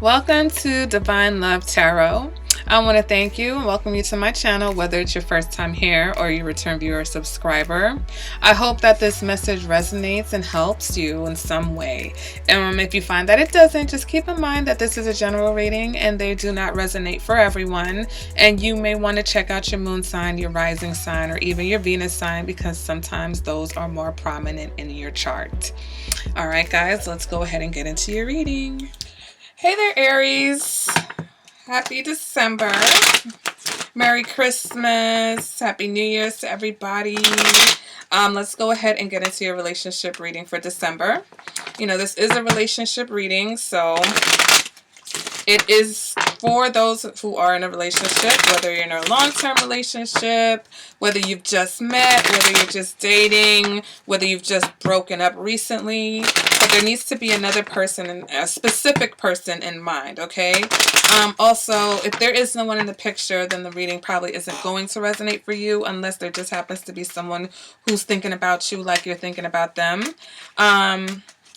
Welcome to Divine Love Tarot. I want to thank you and welcome you to my channel, whether it's your first time here or you return viewer or subscriber. I hope that this message resonates and helps you in some way. If you find that it doesn't, just keep in mind that this is a general reading and they do not resonate for everyone. And you may want to check out your moon sign, your rising sign, or even your Venus sign, because sometimes those are more prominent in your chart. All right, guys, let's go ahead and get into your reading. Hey there, Aries. Happy December. Merry Christmas. Happy New Year's to everybody. Let's go ahead and get into your relationship reading for December. You know, this is a relationship reading, so it is for those who are in a relationship, whether you're in a long-term relationship, whether you've just met, whether you're just dating, whether you've just broken up recently. But there needs to be another person, a specific person in mind, okay? Also, if there is no one in the picture, then the reading probably isn't going to resonate for you unless there just happens to be someone who's thinking about you like you're thinking about them.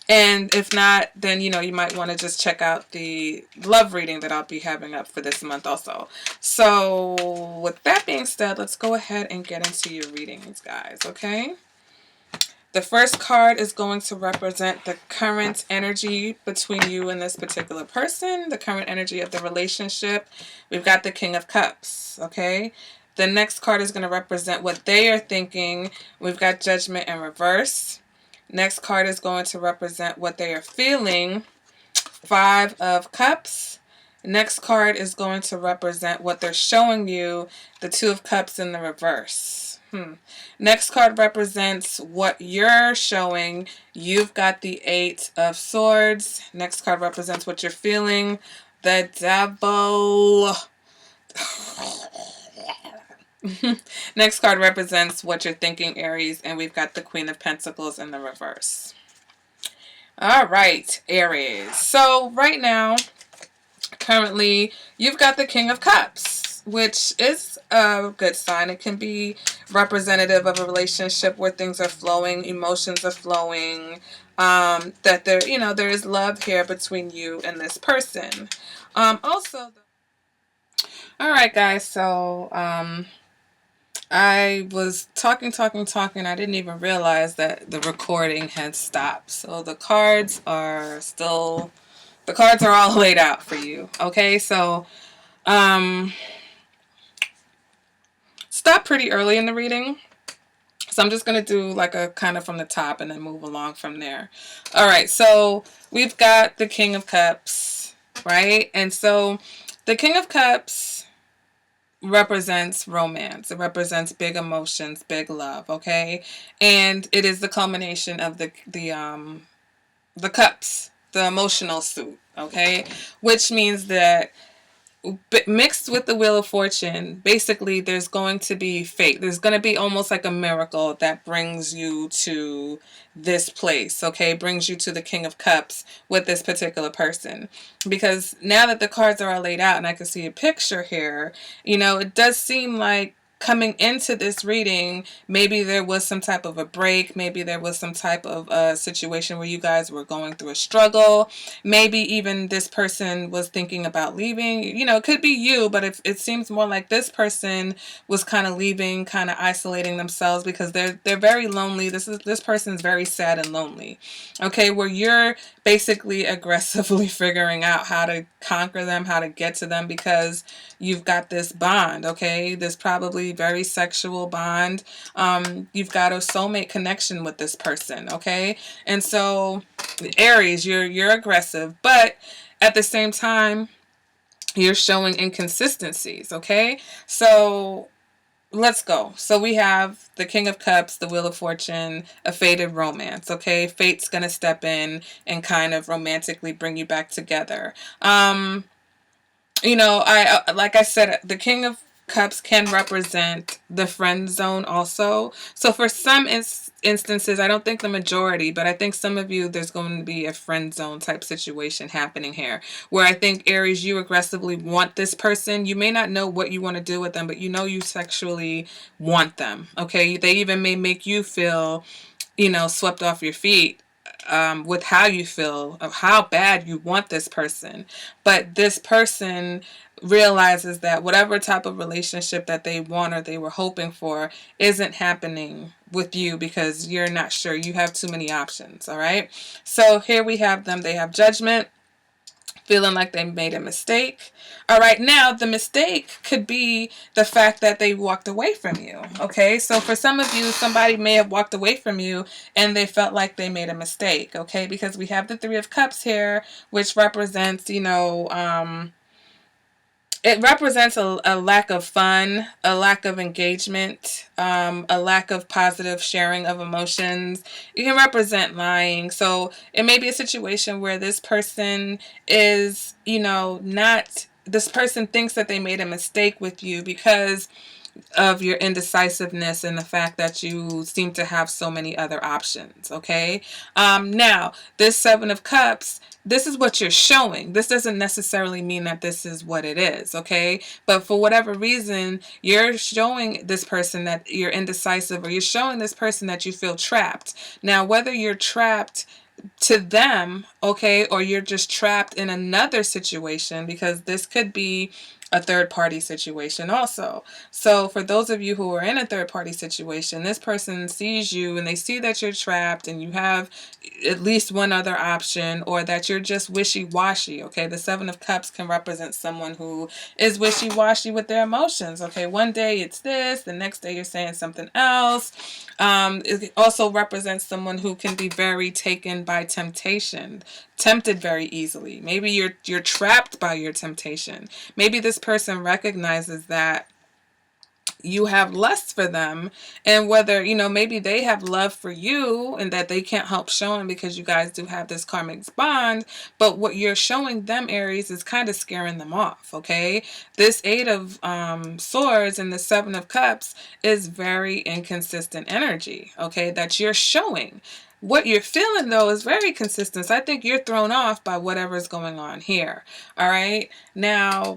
And if not, then, you know, you might want to just check out the love reading that I'll be having up for this month also. So with that being said, let's go ahead and get into your readings, guys, okay? The first card is going to represent the current energy between you and this particular person, the current energy of the relationship. We've got the King of Cups, okay? The next card is going to represent what they are thinking. We've got Judgment in reverse. Next card is going to represent what they are feeling. Five of Cups. Next card is going to represent what they're showing you. The Two of Cups in the reverse. Next card represents what you're showing. You've got the Eight of Swords. Next card represents what you're feeling. The Devil. Next card represents what you're thinking, Aries, and we've got the Queen of Pentacles in the reverse. All right, Aries. So right now, currently, you've got the King of Cups, which is a good sign. It can be representative of a relationship where things are flowing, emotions are flowing, that there, you know, there is love here between you and this person. Also, all right, guys. So, I was talking. I didn't even realize that the recording had stopped. So the cards are all laid out for you. Okay, so stop pretty early in the reading. So I'm just going to do like a kind of from the top and then move along from there. All right, so we've got the King of Cups, right? And so the King of Cups represents romance. It represents big emotions, big love, okay? And it is the culmination of the cups, the emotional suit, okay? Which means that mixed with the Wheel of Fortune, basically there's going to be fate. There's going to be almost like a miracle that brings you to this place, okay? Brings you to the King of Cups with this particular person. Because now that the cards are all laid out and I can see a picture here, you know, it does seem like coming into this reading, maybe there was some type of a break. Maybe there was some type of a situation where you guys were going through a struggle. Maybe even this person was thinking about leaving. You know, it could be you, but it seems more like this person was kind of leaving, kind of isolating themselves because they're very lonely. This person's very sad and lonely. Okay, where you're basically aggressively figuring out how to conquer them, how to get to them, because you've got this bond, okay? This probably very sexual bond. You've got a soulmate connection with this person, okay? And so, Aries, you're aggressive, but at the same time, you're showing inconsistencies, okay? So, let's go. So we have the King of Cups, the Wheel of Fortune, a fated romance, okay? Fate's going to step in and kind of romantically bring you back together. You know, like I said, the King of Cups can represent the friend zone also. So for some instances, I don't think the majority, but I think some of you, there's going to be a friend zone type situation happening here, where I think, Aries, you aggressively want this person. You may not know what you want to do with them, but you know you sexually want them, okay? They even may make you feel, you know, swept off your feet with how you feel, of how bad you want this person. But this person realizes that whatever type of relationship that they want or they were hoping for isn't happening with you because you're not sure. You have too many options, all right? So here we have them. They have judgment, feeling like they made a mistake. All right, now the mistake could be the fact that they walked away from you. Okay, so for some of you, somebody may have walked away from you and they felt like they made a mistake. Okay, because we have the Three of Cups here, which represents, it represents a lack of fun, a lack of engagement, a lack of positive sharing of emotions. It can represent lying. So it may be a situation where this person is, not, this person thinks that they made a mistake with you because of your indecisiveness and the fact that you seem to have so many other options. Okay. Now, this Seven of Cups, this is what you're showing. This doesn't necessarily mean that this is what it is. Okay. But for whatever reason, you're showing this person that you're indecisive, or you're showing this person that you feel trapped. Now, whether you're trapped to them, okay, or you're just trapped in another situation, because this could be a third party situation also. So for those of you who are in a third party situation, this person sees you and they see that you're trapped and you have at least one other option, or that you're just wishy-washy. Okay, the Seven of Cups can represent someone who is wishy-washy with their emotions. Okay, one day it's this, the next day you're saying something else. It also represents someone who can be very taken by temptation, tempted very easily. Maybe you're trapped by your temptation. Maybe this person recognizes that you have lust for them, and whether, maybe they have love for you and that they can't help showing because you guys do have this karmic bond, but what you're showing them, Aries, is kind of scaring them off. Okay, this Eight of Swords and the Seven of Cups is very inconsistent energy, okay, that you're showing. What you're feeling, though, is very consistent. So I think you're thrown off by whatever's going on here. All right, now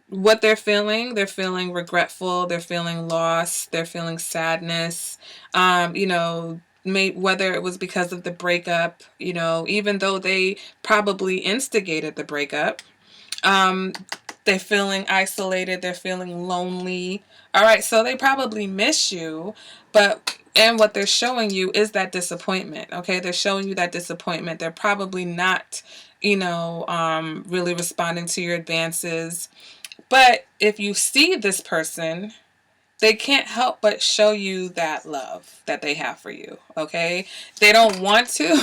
what they're feeling regretful, they're feeling lost, they're feeling sadness. Whether it was because of the breakup, even though they probably instigated the breakup, um, they're feeling isolated, they're feeling lonely. All right, so they probably miss you, and what they're showing you is that disappointment. Okay, they're showing you that disappointment. They're probably not, really responding to your advances. But if you see this person, they can't help but show you that love that they have for you. Okay, they don't want to,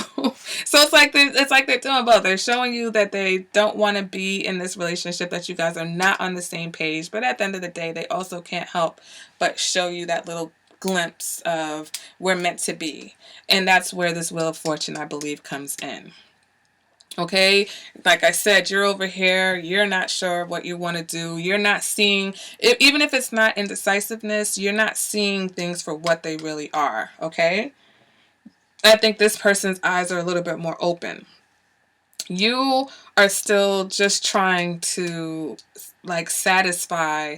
so it's like they're doing both. They're showing you that they don't want to be in this relationship, that you guys are not on the same page. But at the end of the day, they also can't help but show you that little glimpse of we're meant to be, and that's where this Wheel of Fortune, I believe, comes in. Okay, like I said, you're over here, you're not sure what you want to do. You're not seeing, even if it's not indecisiveness, you're not seeing things for what they really are. Okay, I think this person's eyes are a little bit more open. You are still just trying to satisfy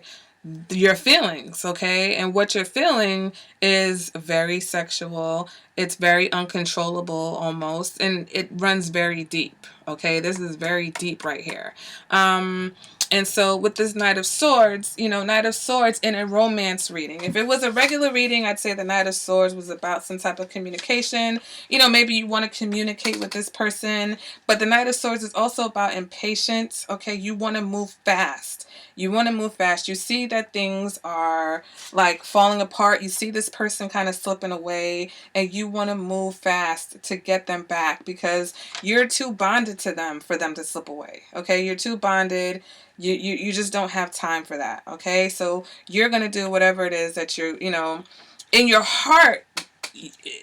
your feelings, okay? And what you're feeling is very sexual. It's very uncontrollable almost, and it runs very deep, okay? This is very deep right here. And so with this Knight of Swords, Knight of Swords in a romance reading. If it was a regular reading, I'd say the Knight of Swords was about some type of communication. Maybe you want to communicate with this person, but the Knight of Swords is also about impatience, okay? You want to move fast. You want to move fast. You see that things are like falling apart. You see this person kind of slipping away, and you want to move fast to get them back because you're too bonded to them for them to slip away. Okay, you're too bonded. You just don't have time for that. Okay, so you're gonna do whatever it is that you're, in your heart.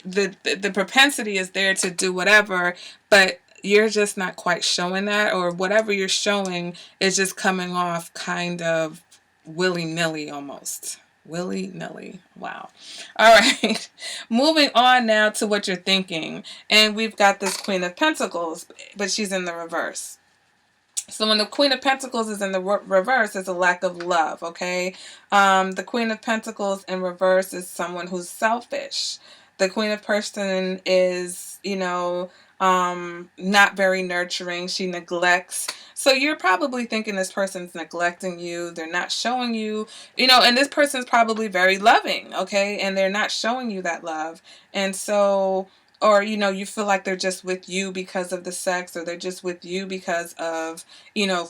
The propensity is there to do whatever, but you're just not quite showing that, or whatever you're showing is just coming off kind of willy-nilly almost. Willy-nilly. Wow. All right. Moving on now to what you're thinking. And we've got this Queen of Pentacles, but she's in the reverse. So when the Queen of Pentacles is in the reverse, it's a lack of love, okay? The Queen of Pentacles in reverse is someone who's selfish. The Queen of Person is, not very nurturing. She neglects. So you're probably thinking this person's neglecting you. They're not showing you, and this person's probably very loving, okay? And they're not showing you that love. And so, or, you feel like they're just with you because of the sex, or they're just with you because of,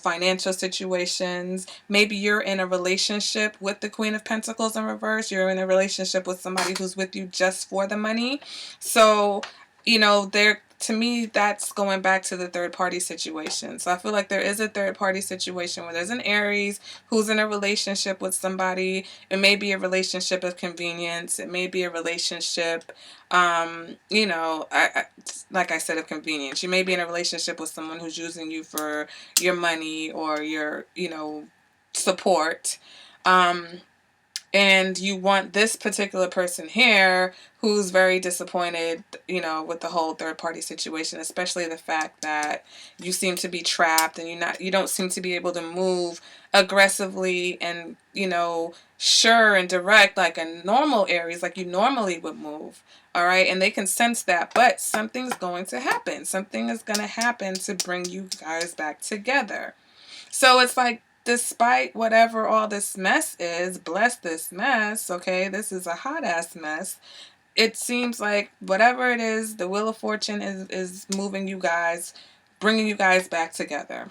financial situations. Maybe you're in a relationship with the Queen of Pentacles in reverse. You're in a relationship with somebody who's with you just for the money. So, they're, to me, that's going back to the third party situation. So I feel like there is a third party situation where there's an Aries who's in a relationship with somebody. It may be a relationship of convenience. It may be a relationship, like I said, of convenience. You may be in a relationship with someone who's using you for your money or your, support. And you want this particular person here who's very disappointed, with the whole third party situation, especially the fact that you seem to be trapped and you don't seem to be able to move aggressively and, sure and direct like a normal Aries, like you normally would move. All right. And they can sense that, but something's going to happen. Something is going to happen to bring you guys back together. So it's like, despite whatever all this mess is, bless this mess, okay? This is a hot ass mess. It seems like whatever it is, the Wheel of Fortune is moving you guys, bringing you guys back together.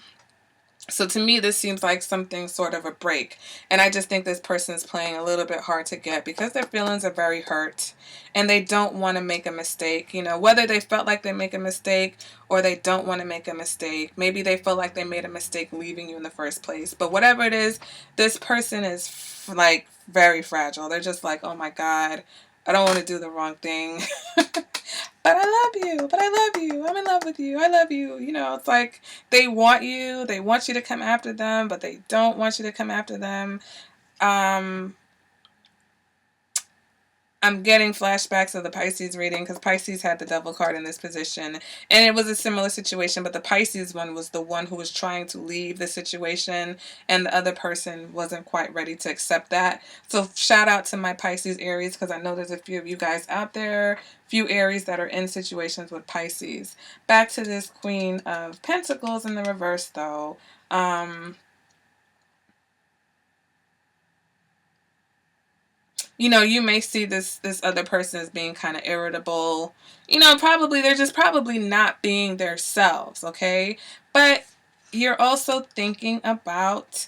So to me, this seems like something sort of a break. And I just think this person is playing a little bit hard to get because their feelings are very hurt and they don't want to make a mistake. Whether they felt like they make a mistake or they don't want to make a mistake. Maybe they felt like they made a mistake leaving you in the first place. But whatever it is, this person is like very fragile. They're just like, oh my God, I don't want to do the wrong thing. But I love you, but I love you, I'm in love with you, I love you. It's like they want you to come after them, but they don't want you to come after them. I'm getting flashbacks of the Pisces reading because Pisces had the Devil card in this position. And it was a similar situation, but the Pisces one was the one who was trying to leave the situation and the other person wasn't quite ready to accept that. So shout out to my Pisces Aries because I know there's a few of you guys out there, few Aries that are in situations with Pisces. Back to this Queen of Pentacles in the reverse though. You may see this other person as being kind of irritable. Probably they're just probably not being themselves, okay? But you're also thinking about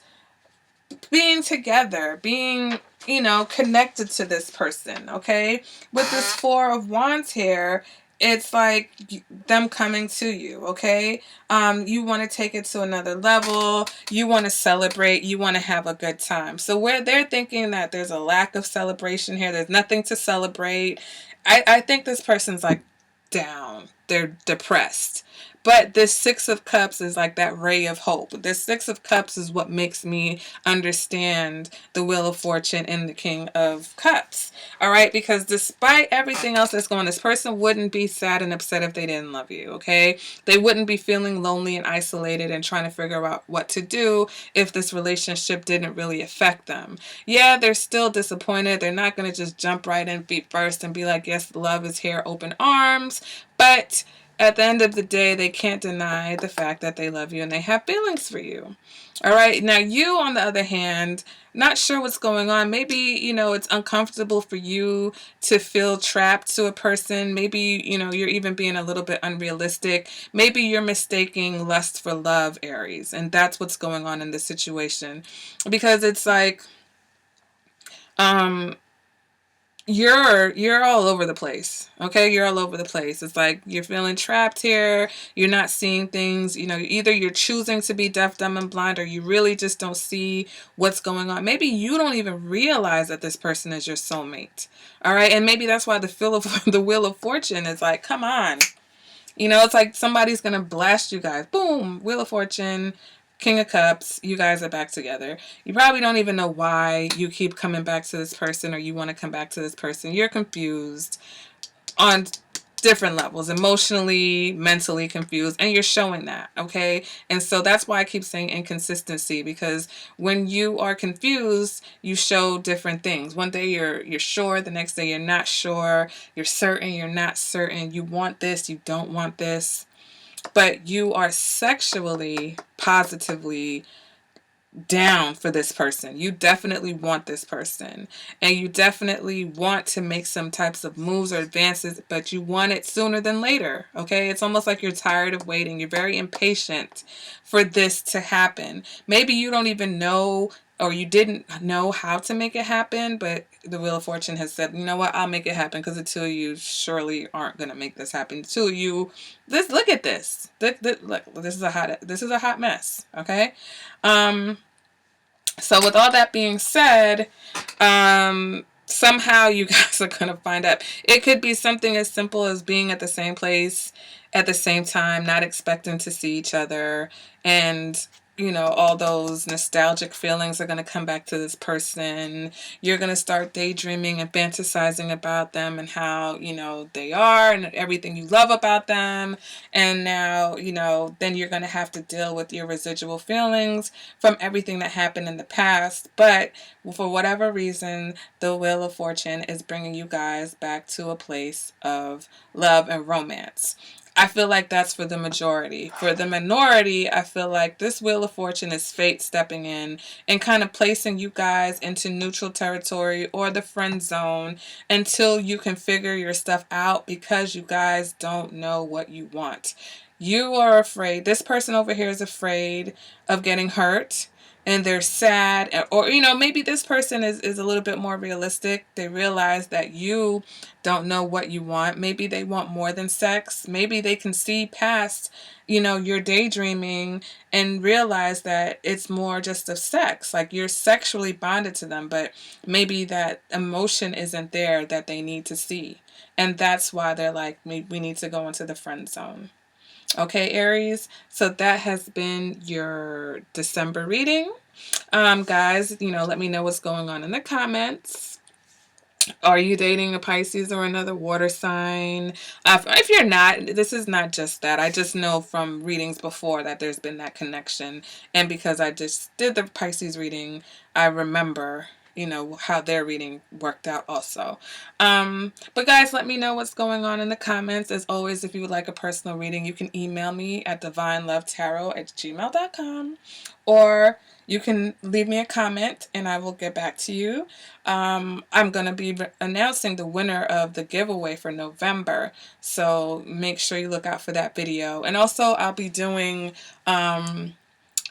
being together, being, connected to this person, okay? With this Four of Wands here, it's like them coming to you, okay? You want to take it to another level. You want to celebrate. You want to have a good time. So where they're thinking that there's a lack of celebration here, there's nothing to celebrate. I think this person's like down. They're depressed. But this Six of Cups is like that ray of hope. This Six of Cups is what makes me understand the Wheel of Fortune and the King of Cups. All right? Because despite everything else that's going on, this person wouldn't be sad and upset if they didn't love you, okay? They wouldn't be feeling lonely and isolated and trying to figure out what to do if this relationship didn't really affect them. Yeah, they're still disappointed. They're not going to just jump right in feet first and be like, yes, love is here, open arms. But at the end of the day, they can't deny the fact that they love you and they have feelings for you. All right. Now, you, on the other hand, not sure what's going on. Maybe, it's uncomfortable for you to feel trapped to a person. Maybe, you're even being a little bit unrealistic. Maybe you're mistaking lust for love, Aries. And that's what's going on in this situation. Because it's like, you're all over the place. Okay, you're all over the place. It's like you're feeling trapped here. You're not seeing things. Either you're choosing to be deaf, dumb, and blind, or you really just don't see what's going on. Maybe you don't even realize that this person is your soulmate. All right, and maybe that's why the Wheel of Fortune is like, come on. It's like somebody's gonna blast you guys. Boom, Wheel of Fortune. King of Cups, you guys are back together. You probably don't even know why you keep coming back to this person or you want to come back to this person. You're confused on different levels, emotionally, mentally confused, and you're showing that, okay? And so that's why I keep saying inconsistency, because when you are confused, you show different things. One day you're sure, the next day you're not sure, you're certain, you're not certain, you want this, you don't want this, but you are sexually positively down for this person. You definitely want this person, and you definitely want to make some types of moves or advances, but you want it sooner than later. Okay, it's almost like you're tired of waiting. You're very impatient for this to happen. Maybe you don't even know, or you didn't know how to make it happen, but the Wheel of Fortune has said, you know what, I'll make it happen, because the two of you surely aren't going to make this happen. The two of you, look at this. Look, this is a hot mess. Okay. So with all that being said, somehow you guys are going to find out. It could be something as simple as being at the same place at the same time, not expecting to see each other, and all those nostalgic feelings are going to come back to this person. You're going to start daydreaming and fantasizing about them and how, they are and everything you love about them. And now, then you're going to have to deal with your residual feelings from everything that happened in the past. But for whatever reason, the Wheel of Fortune is bringing you guys back to a place of love and romance. I feel like that's for the majority. For the minority, I feel like this Wheel of Fortune is fate stepping in and kind of placing you guys into neutral territory or the friend zone until you can figure your stuff out, because you guys don't know what you want. You are afraid. This person over here is afraid of getting hurt, and they're sad, or maybe this person is a little bit more realistic. They realize that you don't know what you want. Maybe they want more than sex. Maybe they can see past your daydreaming and realize that it's more just of sex, like you're sexually bonded to them, but maybe that emotion isn't there that they need to see, and that's why they're like, we need to go into the friend zone. Okay, Aries, so that has been your December reading. Guys, let me know what's going on in the comments. Are you dating a Pisces or another water sign? If you're not, this is not just that. I just know from readings before that there's been that connection. And because I just did the Pisces reading, I remember, how their reading worked out also. But guys, let me know what's going on in the comments. As always, if you would like a personal reading, you can email me at divinelovetarot@gmail.com, or you can leave me a comment and I will get back to you. I'm going to be announcing the winner of the giveaway for November, so make sure you look out for that video. And also, I'll be doing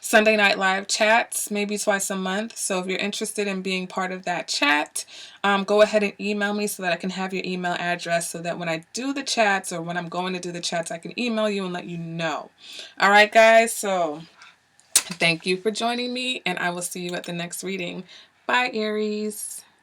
Sunday Night Live chats, maybe twice a month. So if you're interested in being part of that chat, go ahead and email me so that I can have your email address, so that when I do the chats, or when I'm going to do the chats, I can email you and let you know. All right, guys, so thank you for joining me, and I will see you at the next reading. Bye, Aries.